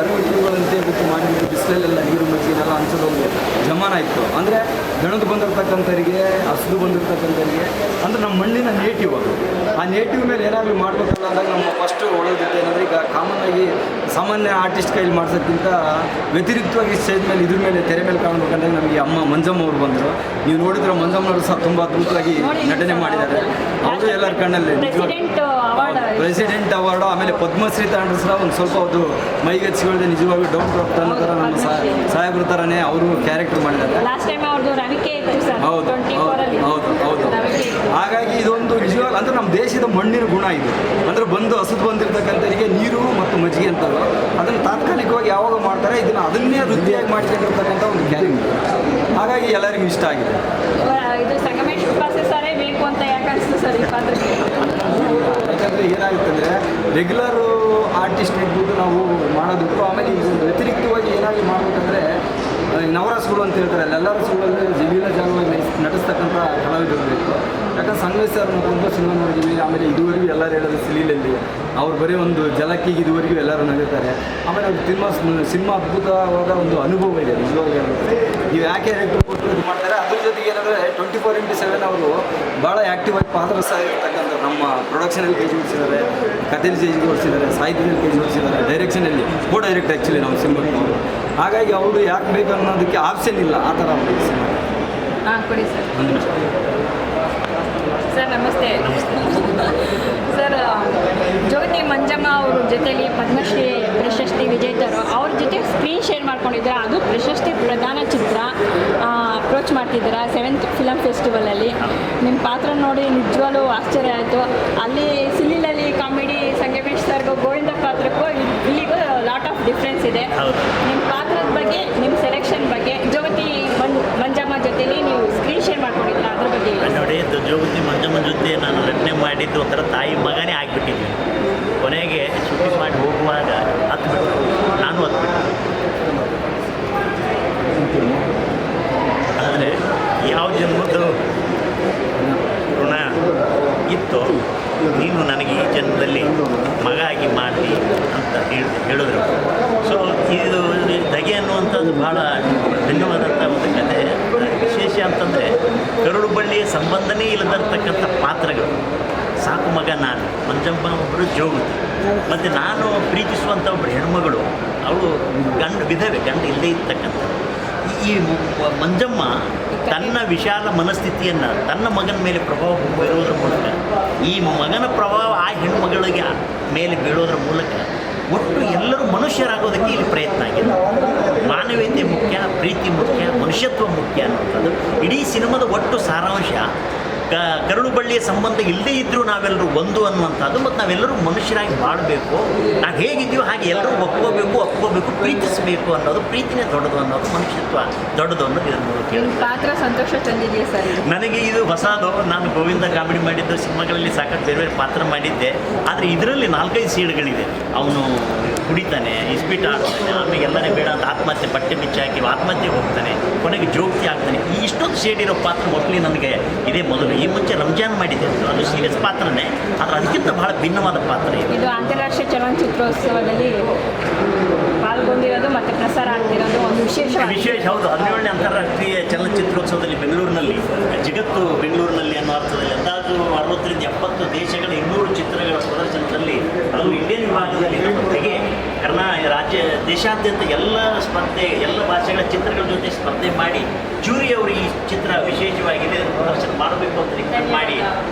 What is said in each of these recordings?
ಅರವತ್ತುಗಳಂತೆ book ಮಾಡಿಬಿಟ್ಟು ಬಿಸಿಲಲ್ಲೆಲ್ಲ ನೀರು ಮಜ್ಜಿಗೆಲ್ಲ ಹಂಚೋದೊಂದು ಜಮಾನ ಇತ್ತು. ಅಂದರೆ ಗಣದು ಬಂದಿರ್ತಕ್ಕಂಥವ್ರಿಗೆ, ಹಸಿದು ಬಂದಿರ್ತಕ್ಕಂಥವ್ರಿಗೆ ಅಂದರೆ ನಮ್ಮ ಮಣ್ಣಿನ ನೇಟಿವ್ ಅದು. ಆ ನೇಟಿವ್ ಮೇಲೆ ಏನಾದರೂ ಮಾಡಬೇಕಲ್ಲ ಅಂದಾಗ ನಮ್ಮ ಫಸ್ಟು ಒಳೋದಿತ್ತು ಏನಂದರೆ, ಈಗ ಕಾಮನ್ನಾಗಿ ಸಾಮಾನ್ಯ ಆರ್ಟಿಸ್ಟ್ ಕೈಲಿ ಮಾಡ್ಸೋಕ್ಕಿಂತ ವ್ಯತಿರಿಕ್ತವಾಗಿ ಸ್ಟೇಜ್ ಮೇಲೆ ಇದ್ರ ಮೇಲೆ ತೆರೆ ಮೇಲೆ ಕಾಣಬೇಕಂದಾಗ ನಮಗೆ ಅಮ್ಮ ಮಂಜಮ್ಮ ಅವರು ಬಂದರು. ನೀವು ನೋಡಿದ್ರೆ ಮಂಜಮ್ಮನವರು ಸಹ ತುಂಬ ಅದ್ಭುತವಾಗಿ ನಟನೆ ಮಾಡಿದ್ದಾರೆ. ಅವರು ಎಲ್ಲರ ಕಣ್ಣಲ್ಲಿ ಪ್ರೆಸಿಡೆಂಟ್ ಅವಾರ್ಡು, ಆಮೇಲೆ ಪದ್ಮಶ್ರೀ ತಗೊಂಡ್ರು ಸಹ ಒಂದು ಸ್ವಲ್ಪ ಅದು ಮೈಗೆಚ್ಚಿಗಳದೆ ನಿಜವಾಗ್ಲೂ ಡೌನ್ ಟು ಅನ್ನೋ ಥರ ನಮ್ಮ ಸಾಹೇಬ್ರ ಥರನೇ ಅವರು ಕ್ಯಾರೆಕ್ಟರ್ ಮಾಡಿದ್ದಾರೆ. ಹೌದು ಹೌದು ಹೌದು. ಹಾಗಾಗಿ ಇದೊಂದು ನಿಜವಾಗ ಅಂದರೆ ನಮ್ಮ ದೇಶದ ಮಣ್ಣಿನ ಗುಣ ಇದು. ಅಂದರೆ ಬಂದು ಹಸಿದು ಬಂದಿರತಕ್ಕಂಥವರಿಗೆ ನೀರು ಮತ್ತು ಮಜ್ಜಿಗೆ ಅಂತಲ್ಲ, ಅದನ್ನು ತಾತ್ಕಾಲಿಕವಾಗಿ ಯಾವಾಗ ಮಾಡ್ತಾರೆ ಅದನ್ನೇ ವೃತ್ತಿಯಾಗಿ ಮಾಡ್ಕೊಂಡಿರ್ತಕ್ಕಂಥ ಒಂದು ಕ್ಯಾರೆಕ್ಟರ್. ಹಾಗಾಗಿ ಎಲ್ಲರಿಗೂ ಇಷ್ಟ ಆಗಿದೆ. ಬೇಕು ಅಂತ ಯಾಕೆ ಅನಿಸ್ತು ಸರ್ ಈ ಪಾತ್ರಕ್ಕೆ? ಯಾಕಂದರೆ ಏನಾಗುತ್ತೆ ಅಂದರೆ, ರೆಗ್ಯುಲರು ಆರ್ಟಿಸ್ಟ್ ಇಟ್ಬಿಟ್ಟು ನಾವು ಮಾಡೋದಕ್ಕೂ, ಆಮೇಲೆ ಈಗ ವ್ಯತಿರಿಕ್ತವಾಗಿ ಏನಾಗಿ ಮಾಡಬೇಕಂದ್ರೆ ನವರಸಗಳು ಅಂತ ಹೇಳ್ತಾರೆ, ಎಲ್ಲರ ಸ್ಕೂಲಲ್ಲಿ ಜಮೀಲ ಜಾಗವಾಗಿ ನಟಿಸ್ತಕ್ಕಂಥ ಕಲಾವಿದರು ಬೇಕು. ಯಾಕಂದ್ರೆ ಸಂಗಮೇಶ್ ಸರ್ ನೋಡಿಕೊಂಡು ಸಿನಿಮಾ ನೋಡಿದ್ದೀವಿ. ಆಮೇಲೆ ಇದುವರೆಗೂ ಎಲ್ಲರೂ ಹೇಳೋದು ಸಿಲೀಲಲ್ಲಿ ಅವ್ರು ಬರೀ ಒಂದು ಜಲಕ್ಕಿಗೆ ಇದುವರೆಗೂ ಎಲ್ಲರೂ ನಗುತ್ತಾರೆ. ಆಮೇಲೆ ಅವ್ರು ಸಿನಿಮಾ ಅದ್ಭುತವಾದ ಒಂದು ಅನುಭವ ಇದೆ ನಿಜವಾಗಿ ಹೇಳ್ಬೇಕು. ನೀವು ಯಾಕೆ ಕ್ಯಾರೆಕ್ಟರ್ ಕೊಟ್ಟು ಇದು ಮಾಡ್ತಾರೆ, ಅದ್ರ ಜೊತೆಗೆ ಏನಂದರೆ 24/7 ಅವರು ಭಾಳ ಆ್ಯಕ್ಟಿವ್ ಆಗಿ ಪಾತ್ರಸ ಇರ್ತಕ್ಕಂಥ ನಮ್ಮ ಪ್ರೊಡಕ್ಷನಲ್ಲಿ ಕೈ ಜೋಡಿಸಿದ್ದಾರೆ, ಕಥೆಯಲ್ಲಿ ಕೈ ಜೋಡಿಸಿದ್ದಾರೆ, ಸಾಹಿತ್ಯದಲ್ಲಿ ಕೈ ಜೋಡಿಸಿದ್ದಾರೆ, ಡೈರೆಕ್ಷನಲ್ಲಿ ಡೈರೆಕ್ಟ್ ಆ್ಯಕ್ಚುಲಿ ನಾವು ಸಿನಿಮಾಗೆ. ಹಾಗಾಗಿ ಅವರು ಯಾಕೆ ಬೇಕು ಅನ್ನೋದಕ್ಕೆ ಆಪ್ಷನ್ ಇಲ್ಲ, ಆ ಥರ ಸಿನಿಮಾ. ಹಾಂ ಕೊಡಿ ಸರ್. ಒಂದು ನಿಮಿಷ ಸರ್. ನಮಸ್ತೆ ಸರ್. ಜ್ಯೋತಿ ಮಂಜಮ್ಮ ಅವ್ರ ಜೊತೆಲಿ ಪದ್ಮಶ್ರೀ ಪ್ರಶಸ್ತಿ ವಿಜೇತರು ಅವ್ರ ಜೊತೆ ಸ್ಕ್ರೀನ್ ಶೇರ್ ಮಾಡ್ಕೊಂಡಿದ್ದಾರೆ. ಅದು ಪ್ರಶಸ್ತಿ ಪ್ರಧಾನ ಚಿತ್ರ ಅಪ್ರೋಚ್ ಮಾಡ್ತಿದ್ದೀರಾ 7th ಫಿಲಮ್ ಫೆಸ್ಟಿವಲಲ್ಲಿ. ನಿಮ್ಮ ಪಾತ್ರ ನೋಡಿ ನಿಜವಾಗ್ಲೂ ಆಶ್ಚರ್ಯ ಆಯಿತು. ಅಲ್ಲಿ ಸಿಲಿಲಲ್ಲಿ ಕಾಮಿಡಿ ಸಂಗಮೇಶ್ ಸರ್ಗೂ ಗೋವಿಂದ ಪಾತ್ರಕ್ಕೂ ಇಲ್ಲಿಗೂ ಲಾಟ್ ಆಫ್ ಡಿಫ್ರೆನ್ಸ್ ಇದೆ. ನಿಮ್ಮ ಪಾತ್ರದ ಬಗ್ಗೆ, ನಿಮ್ಮ ಸೆಲೆಕ್ಷನ್ ಬಗ್ಗೆ, ಜ್ಯೋತಿ ಮಂಜಮ್ಮ ಜೊತೆಲಿ ನೀವು ಸ್ಕ್ರೀನ್ ಶೇರ್ ಮಾಡ್ಕೊಂಡಿದ್ದೀರ, ಅದ್ರ ಬಗ್ಗೆ ನೋಡಿ. ಜ್ಯೋತಿ ಮಂಜಮ್ಮ ಜೊತೆ ನಾನು ರಚನೆ ಮಾಡಿದ್ದು ಒಂಥರ ತಾಯಿ ಮಗನೇ ಆಗಿಬಿಟ್ಟಿದ್ದೆ. ಕೊನೆಗೆ ಶೂಟಿಂಗ್ ಮಾಡಿ ಹೋಗುವಾಗ ಹತ್ಬಿಟ್ಟು ನಾನು ಹತ್ಬಿಟ್ಟು. ಆದರೆ ಯಾವ ಜನ್ಮದ್ದು ಋಣ ಇತ್ತು ನೀನು ನನಗೆ ಈ ಜನ್ಮದಲ್ಲಿ ಮಗ ಆಗಿ ಮಾಡಿ ಅಂತ ಹೇಳಿದ್ರು. ಸೊ ಇದು ಧಗೆ ಅನ್ನುವಂಥದ್ದು ಭಾಳ ಭಿನ್ನವಾದಂಥ ಒಂದು ಕಥೆ. ವಿಶೇಷ ಅಂತಂದರೆ ಕರುಳುಬಳ್ಳಿಯ ಸಂಬಂಧನೇ ಇಲ್ಲದಿರ್ತಕ್ಕಂಥ ಪಾತ್ರಗಳು. ಸಾಕು ಮಗ ನಾನು, ಮಂಜಮ್ಮ ಒಬ್ಬರು ಜೋಗುತಿ, ಮತ್ತು ನಾನು ಪ್ರೀತಿಸುವಂಥ ಒಬ್ಬರು ಹೆಣ್ಮಗಳು, ಅವಳು ವಿಧವೆ, ಗಂಡ ಇಲ್ಲದೇ ಇರ್ತಕ್ಕಂಥ. ಈ ಮಂಜಮ್ಮ ತನ್ನ ವಿಶಾಲ ಮನಸ್ಥಿತಿಯನ್ನು ತನ್ನ ಮಗನ ಮೇಲೆ ಪ್ರಭಾವ ಬೀರೋದ್ರ ಮೂಲಕ, ಈ ಮಗನ ಪ್ರಭಾವ ಆ ಹೆಣ್ಮಗಳಿಗೆ ಮೇಲೆ ಬೀಳೋದ್ರ ಮೂಲಕ ಒಟ್ಟು ಎಲ್ಲರೂ ಮನುಷ್ಯರಾಗೋದಕ್ಕೆ ಇಲ್ಲಿ ಪ್ರಯತ್ನ ಆಗಿದೆ. ಮಾನವೀಯತೆ ಮುಖ್ಯ, ಪ್ರೀತಿ ಮುಖ್ಯ, ಮನುಷ್ಯತ್ವ ಮುಖ್ಯ ಅನ್ನೋಂಥದ್ದು ಇಡೀ ಸಿನಿಮಾದ ಒಟ್ಟು ಸಾರಾಂಶ. ಕರುಳುಬಳ್ಳಿಯ ಸಂಬಂಧ ಇಲ್ಲದೇ ಇದ್ದರೂ ನಾವೆಲ್ಲರೂ ಒಂದು ಅನ್ನುವಂಥದ್ದು, ಮತ್ತು ನಾವೆಲ್ಲರೂ ಮನುಷ್ಯರಾಗಿ ಬಾಳಬೇಕು, ನಾವು ಹೇಗಿದ್ದೀವೋ ಹಾಗೆ ಎಲ್ಲರೂ ಒಪ್ಕೋಬೇಕು, ಪ್ರೀತಿಸಬೇಕು ಅನ್ನೋದು, ಪ್ರೀತಿನೇ ದೊಡ್ಡದು ಅನ್ನೋದು, ಮನುಷ್ಯತ್ವ ದೊಡ್ಡದು ಅನ್ನೋದು ಇದರ ಮೂಲಕ. ಪಾತ್ರ ಸಂತೋಷ ತಂದಿದೆಯಾ ಸರ್? ನನಗೆ ಇದು ಹೊಸದು. ನಾನು ಗೋವಿಂದ ಕಾಮಿಡಿ ಮಾಡಿದ್ದು, ಸಿನಿಮಾಗಳಲ್ಲಿ ಸಾಕಷ್ಟು ಬೇರೆ ಬೇರೆ ಪಾತ್ರ ಮಾಡಿದ್ದೆ. ಆದರೆ ಇದರಲ್ಲಿ 4-5 ಸೀಡ್ಗಳಿದೆ. ಅವನು ಕುಡಿತಾನೆ, ಇಸ್ಪೀಟ್ ಆಡ್ತಾನೆ, ಆಮೇಲೆ ಎಲ್ಲನೇ ಬೇಡ ಅಂತ ಆತ್ಮಹತ್ಯೆ, ಬಟ್ಟೆ ಬಿಚ್ಚಾಕಿ ಆತ್ಮಹತ್ಯೆ ಹೋಗ್ತಾನೆ, ಕೊನೆಗೆ ಜೋಗ್ತಿ ಆಗ್ತಾನೆ. ಈ ಇಷ್ಟೊಂದು ಶೇಡ್ ಇರೋ ಪಾತ್ರ ಮೊದಲು ನನಗೆ ಇದೇ ಮೊದಲು. ಈ ಮುಂಚೆ ರಂಜಾನ್ ಮಾಡಿದ್ದೆ, ಅದು ಸೀರಿಯಸ್ ಪಾತ್ರನೇ, ಆದರೆ ಅದಕ್ಕಿಂತ ಬಹಳ ಭಿನ್ನವಾದ ಪಾತ್ರ ಇದು. ಅಂತಾರಾಷ್ಟ್ರೀಯ ಚಲನಚಿತ್ರೋತ್ಸವದಲ್ಲಿ ಪಾಲ್ಗೊಂಡಿರೋದು ಮತ್ತು ಪ್ರಸಾರ ಆಗ್ತಿರೋದು ಒಂದು ವಿಶೇಷ. ಹೌದು. 17ನೇ ಅಂತಾರಾಷ್ಟ್ರೀಯ ಚಲನಚಿತ್ರೋತ್ಸವದಲ್ಲಿ ಜಗತ್ತು ಬೆಂಗಳೂರಿನಲ್ಲಿ ಅನ್ನೋ ಅರ್ಥದಲ್ಲಿ ಅಂದಾಜು 60-70 ದೇಶಗಳ 200 ಚಿತ್ರಗಳ ಪ್ರದರ್ಶನದಲ್ಲಿ, ಅದು ಇಂಡಿಯನ್ ವಿಭಾಗದಲ್ಲಿ ಜೊತೆಗೆ ದೇಶಾದ್ಯಂತ ಎಲ್ಲ ಭಾಷೆಗಳ ಚಿತ್ರಗಳ ಜೊತೆ ಸ್ಪರ್ಧೆ ಮಾಡಿ ಜೂರಿಯವರು ಈ ಚಿತ್ರ ವಿಶೇಷವಾಗಿದೆ ಪ್ರದರ್ಶನ ಮಾಡಬೇಕು ಅಂತ ರಿಕ್ವೆಸ್ಟ್ ಮಾಡಿ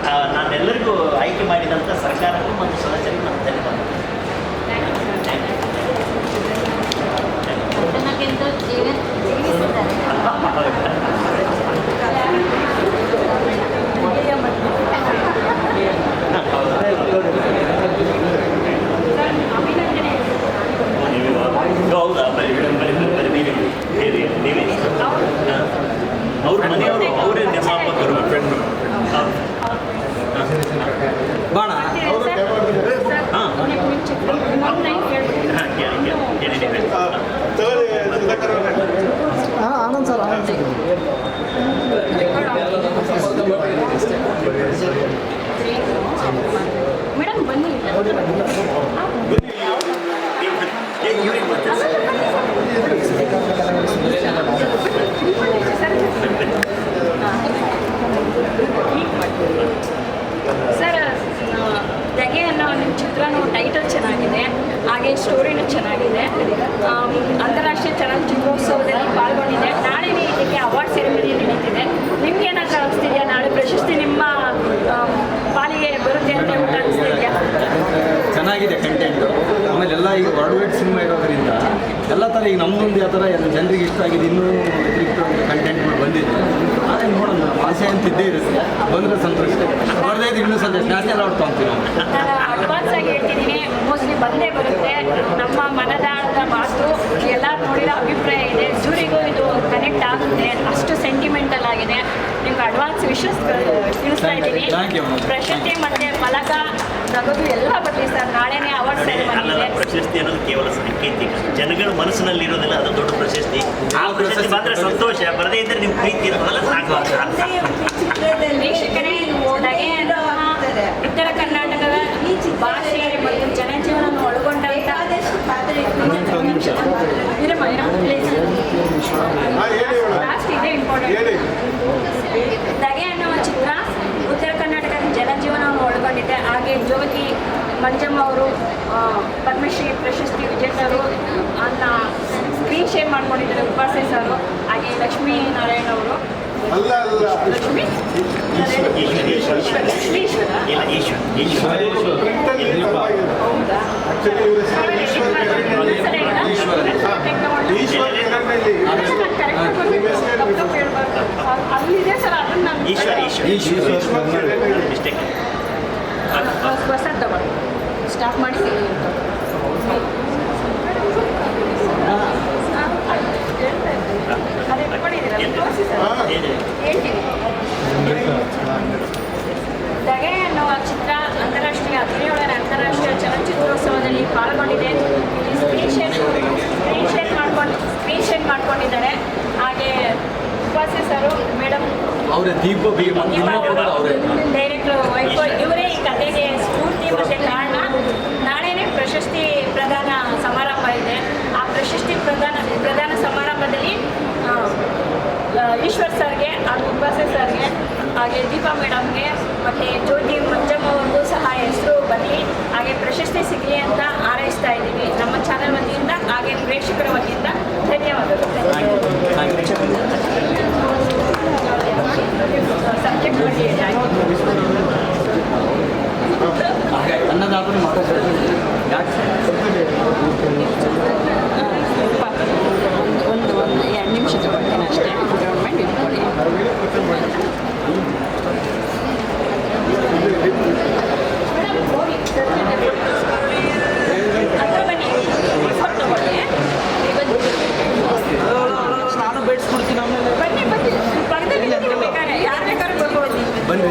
ನಾನೆಲ್ಲರಿಗೂ ಆಯ್ಕೆ ಮಾಡಿದಂಥ ಸರ್ಕಾರಕ್ಕೂ ಮತ್ತು ಸದಸ್ಯರಿಗೂ ನಾನು ಧನ್ಯವಾದ. ಹೌದಾ? ನೀವೇ ಅವ್ರ ಮನೆಯವರು, ಅವರೇ ನಿರ್ಮಾಪಕರು. ಬಾಣ ಆನಂದ್ ಸರ್. ಮೇಡಮ್ ಬನ್ನಿ. ಇವ್ರಿಗೆ ಗೊತ್ತಿಲ್ಲ ಸರ್ ತೆಗೆ ಅನ್ನೋ ನಿಮ್ಮ ಚಿತ್ರನೂ ಟೈಟಲ್ ಚೆನ್ನಾಗಿದೆ, ಹಾಗೆ ಸ್ಟೋರಿನೂ ಚೆನ್ನಾಗಿದೆ. ಅಂತಾರಾಷ್ಟ್ರೀಯ ಚಲನಚಿತ್ರೋತ್ಸವದಲ್ಲಿ ಪಾಲ್ಗೊಂಡಿದೆ. ನಾಳೆ ಇದಕ್ಕೆ ಅವಾರ್ಡ್ ಸೆರೆಮನಿ ನಡೀತಿದೆ. ನಿಮ್ಗೆ ಏನಾದರೂ ಅನಿಸ್ತಿದೆಯಾ ನಾಳೆ ಪ್ರಶಸ್ತಿ ನಿಮ್ಮ ಪಾಲಿಗೆ ಬರುತ್ತೆ ಅಂತ ಹೇಳ್ಬಿಟ್ಟು ಅನಿಸ್ತಿದೆಯಾ? ಚೆನ್ನಾಗಿದೆ ಕಂಟೆಂಟು. ಆಮೇಲೆ ಎಲ್ಲ ಈಗ ವರ್ಲ್ಡ್ ವೈಡ್ ಸಿನಿಮಾ ಇರೋದ್ರಿಂದ ಎಲ್ಲ ಥರ ಈಗ ನಮ್ಮದೊಂದು ಯಾವ ಥರ ಜನರಿಗೆ ಇಷ್ಟ ಆಗಿದೆ, ಇನ್ನೂ ವ್ಯತಿರಿಕ್ತ ಕಂಟೆಂಟ್ಗಳು ಬಂದಿದೆ. ಅದೇ ನೋಡೋಣ, ಆಸೆ ಅಂತ ಇದ್ದೇ ಇರುತ್ತೆ. ಬಂದರೆ ಸಂತೋಷ, ಬರದೇ ಇದ್ದು ಇನ್ನೂ ಸಂತೋಷ. ನ್ಯಾಷನಲ್ ಅವಾರ್ಡ್ ತೊಗೊತೀವಿ ನಾವು. ನಾನು ಅಡ್ವಾನ್ಸ್ ಆಗಿ ಹೇಳ್ತಿದ್ದೀನಿ, ಮೋಸ್ಟ್ಲಿ ಬಂದೇ ಬರುತ್ತೆ. ನಮ್ಮ ಮನದಾಳದ ಮಾತು ಎಲ್ಲರೂ ನೋಡಿರೋ ಅಭಿಪ್ರಾಯ ಇದೆ. ಜೂರಿಗೂ ಇದು ಕನೆಕ್ಟ್ ಆಗುತ್ತೆ, ಅಷ್ಟು ಸೆಂಟಿಮೆಂಟಲ್ ಆಗಿದೆ. ನಿಮ್ಗೆ ಅಡ್ವಾನ್ಸ್ ವಿಶಸ್ ತಿಳಿಸ್ತಾ ಇದ್ದೀನಿ. Thank you. ಪ್ರಶಸ್ತಿ ಮತ್ತು ಫಲಕ ನಗದು ಎಲ್ಲ ಬರಲಿ ಸರ್. ನಾಳೆನೇ ಅವಾರ್ಡ್ ಸೆರೆಮನಿ ಅಲ್ಲ, ಇದೆ. ಪ್ರಶಸ್ತಿ ಅನ್ನೋದು ಕೇವಲ ಸಾಂಕೇತಿಕ, ಜನಗಳ ಮನಸ್ಸಿನಲ್ಲಿ ಇರೋದಿಲ್ಲ, ಅದು ದೊಡ್ಡ ಪ್ರಶಸ್ತಿ. ಆ ಪ್ರಶಸ್ತಿ ಬಂದರೆ ಸಂತೋಷ, ಬರದೇ ಇದ್ದರೆ ನಿಮ್ಮ ಪ್ರೀತಿ ಇರೋದಲ್ಲ ಸಾಕು. ವೀಕ್ಷಕರೇ, ನಗೆ ಅನ್ನುವ ಉತ್ತರ ಕರ್ನಾಟಕದ ಭಾಷೆ ಮತ್ತು ಜನಜೀವನವನ್ನು ಒಳಗೊಂಡಂಥ ಲಾಸ್ಟ್ ಇದೆ ಇಂಪಾರ್ಟೆಂಟ್. ನಗೆ ಅನ್ನುವ ಚಿತ್ರ ಉತ್ತರ ಕರ್ನಾಟಕದ ಜನಜೀವನವನ್ನು ಒಳಗೊಂಡಿದೆ. ಹಾಗೆ ಜ್ಯೋತಿ ಮಂಜಮ್ಮ ಅವರು ಪದ್ಮಶ್ರೀ ಪ್ರಶಸ್ತಿ ವಿಜೇತರು ಅನ್ನ ಸ್ಕ್ರೀನ್ ಶೇರ್ ಮಾಡ್ಕೊಂಡಿದ್ದಾರೆ. ಉಪಾಸೆ ಸರ್, ಹಾಗೆ ಲಕ್ಷ್ಮೀ ನಾರಾಯಣ ಅವರು, ಲಕ್ಷ್ಮೀ ಲಕ್ಷ್ಮೀಶ್ವರ ಇಲ್ಲ, ಈಶ್ವರ ಹೌದಾ? ಅಲ್ಲಿದೆ ಸರ್, ಅದನ್ನ ಮಿಸ್ಟೇಕ್. ಹೊಸದು ತಗೊಳ್ಳಿ, ಸ್ಟಾಪ್ ಮಾಡಿ ಅದೇ ತಗೊಂಡಿದ್ದೀರಲ್ಲ, ತೋರಿಸಿ ಸರ್, ಹೇಳ್ತೀನಿ. ದಗೆ ಅನ್ನುವ ಚಿತ್ರ ಅಂತಾರಾಷ್ಟ್ರೀಯ 17ನೇ ಅಂತಾರಾಷ್ಟ್ರೀಯ ಚಲನಚಿತ್ರೋತ್ಸವದಲ್ಲಿ ಪಾಲ್ಗೊಂಡಿದೆ. ಇಲ್ಲಿ ಸ್ಕ್ರೀನ್ ಶೇರ್ ಮಾಡ್ಕೊಂಡಿದ್ದಾರೆ. ಹಾಗೆ ಉಪಾಸೆ ಸರು, ಮೇಡಮ್ ಅವರೇ ದೀಪ ಅವರೇ ಡೈರೆಕ್ಟರ್ ವೈಕೋ, ಇವರೇ ಈ ಕಥೆಗೆ ಸ್ಫೂರ್ತಿ ಮತ್ತು ಕಾರಣ. ನಾಳೆನೇ ಪ್ರಶಸ್ತಿ ಪ್ರದಾನ ಸಮಾರಂಭ ಇದೆ. ಆ ಪ್ರಶಸ್ತಿ ಪ್ರದಾನ ಸಮಾರಂಭದಲ್ಲಿ ಈಶ್ವರ್ ಸರ್ಗೆ ಹಾಗೂ ಉಪಾಸೆ ಸರ್ಗೆ ಹಾಗೆ ದೀಪಾ ಮೇಡಮ್ಗೆ ಮತ್ತು ಜ್ಯೋತಿ ಮಂಜಮ್ಮ ಅವ್ರಿಗೂ ಸಹ ಹೆಸರು ಬರಲಿ, ಹಾಗೆ ಪ್ರಶಸ್ತಿ ಸಿಗಲಿ ಅಂತ ಹಾರೈಸ್ತಾ ಇದ್ದೀವಿ ನಮ್ಮ ಚಾನಲ್ ವತಿಯಿಂದ, ಹಾಗೆ ಪ್ರೇಕ್ಷಕರ ವತಿಯಿಂದ. ಧನ್ಯವಾದಗಳು. ಸಬ್ಜೆಕ್ಟ್ ಬಗ್ಗೆ ಅನ್ನದಾತನ ಮಾತಾಡ್ತಾರೆ ಯಾಕೆ ಒಂದು 2 ನಿಮಿಷ ತಗೊಳ್ತೀನಿ ಅಷ್ಟೇ. ಗೌರ್ಮೆಂಟ್ ಇಟ್ಕೊಳ್ಳಿ. ನಾನು ಬೇಡ್ಸ್ಕೊಡ್ತೀನಿ ಆಮೇಲೆ ಬನ್ನಿ, ಪಕ್ಕದಲ್ಲಿ ಬೇಕಾದ್ರೆ ಯಾರು ಬೇಕಾದ್ರೂ ಬರ್ಬೋದು. ಬನ್ನಿ